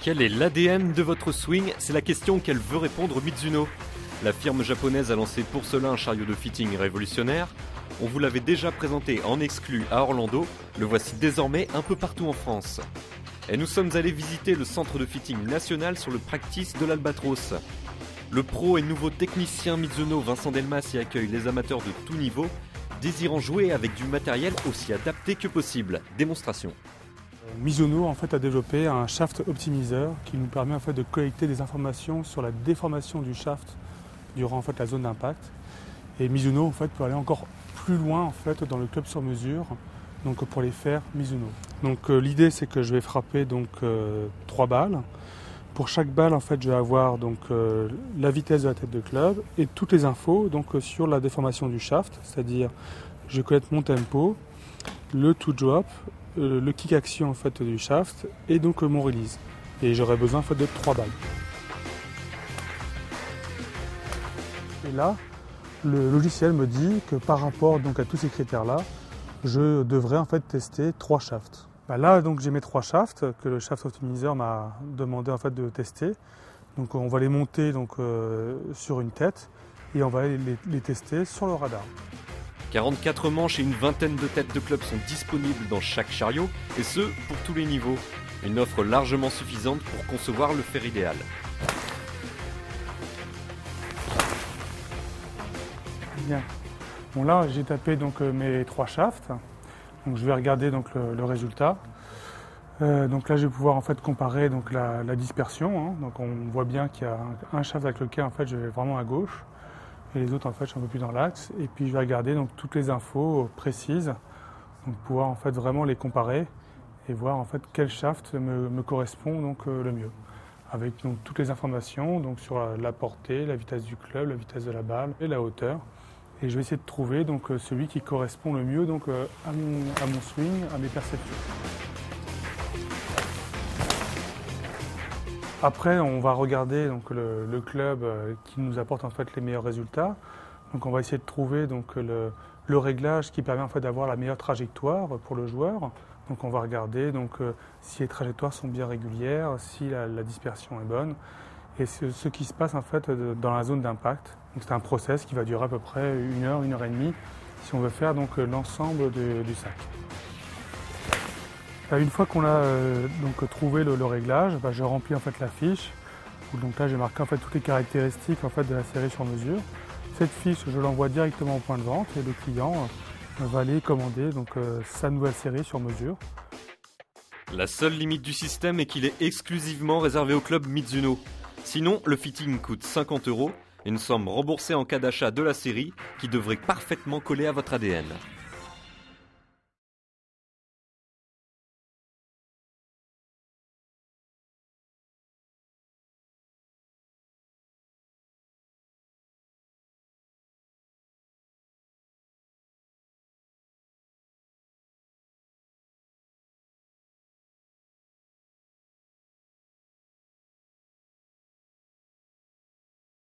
Quel est l'ADN de votre swing? C'est la question qu'elle veut répondre Mizuno. La firme japonaise a lancé pour cela un chariot de fitting révolutionnaire. On vous l'avait déjà présenté en exclu à Orlando, le voici désormais un peu partout en France. Et nous sommes allés visiter le centre de fitting national sur le practice de l'Albatros. Le pro et nouveau technicien Mizuno Vincent Delmas y accueille les amateurs de tout niveau, désirant jouer avec du matériel aussi adapté que possible. Démonstration. Mizuno en fait a développé un shaft optimiseur qui nous permet en fait de collecter des informations sur la déformation du shaft durant en fait la zone d'impact. Et Mizuno en fait peut aller encore plus loin en fait dans le club sur mesure, donc pour les faire Mizuno. Donc l'idée c'est que je vais frapper donc 3 balles. Pour chaque balle en fait je vais avoir donc la vitesse de la tête de club et toutes les infos donc sur la déformation du shaft, c'est-à-dire je vais connaître mon tempo, le to drop, le kick action en fait du shaft et donc mon release. Et j'aurai besoin en fait de 3 balles. Et là, le logiciel me dit que par rapport donc à tous ces critères-là, je devrais en fait tester 3 shafts. Là donc j'ai mes 3 shafts que le shaft optimizer m'a demandé en fait de tester. Donc on va les monter donc sur une tête et on va les tester sur le radar. 44 manches et une vingtaine de têtes de club sont disponibles dans chaque chariot, et ce, pour tous les niveaux. Une offre largement suffisante pour concevoir le fer idéal. Bien. Bon là, j'ai tapé donc mes 3 shafts. Donc je vais regarder donc le résultat. Donc là, je vais pouvoir en fait comparer donc la dispersion. Hein. Donc on voit bien qu'il y a un shaft avec lequel en fait je vais vraiment à gauche. Et les autres en fait je suis un peu plus dans l'axe et puis je vais regarder donc toutes les infos précises, donc pouvoir en fait vraiment les comparer et voir en fait quel shaft me correspond donc le mieux, avec donc toutes les informations donc sur la portée, la vitesse du club, la vitesse de la balle et la hauteur, et je vais essayer de trouver donc celui qui correspond le mieux donc à mon swing, à mes perceptions. Après, on va regarder donc, le club qui nous apporte en fait les meilleurs résultats. Donc, on va essayer de trouver donc, le réglage qui permet en fait, d'avoir la meilleure trajectoire pour le joueur. Donc, on va regarder donc, si les trajectoires sont bien régulières, si la dispersion est bonne, et ce qui se passe en fait dans la zone d'impact. C'est un process qui va durer à peu près 1 heure, 1 heure et demie, si on veut faire donc l'ensemble du sac. Une fois qu'on a donc trouvé le réglage, je remplis en fait la fiche. Donc là j'ai marqué en fait toutes les caractéristiques en fait de la série sur mesure. Cette fiche je l'envoie directement au point de vente et le client va aller commander donc sa nouvelle série sur mesure. La seule limite du système est qu'il est exclusivement réservé au club Mizuno. Sinon, le fitting coûte 50 €, une somme remboursée en cas d'achat de la série qui devrait parfaitement coller à votre ADN.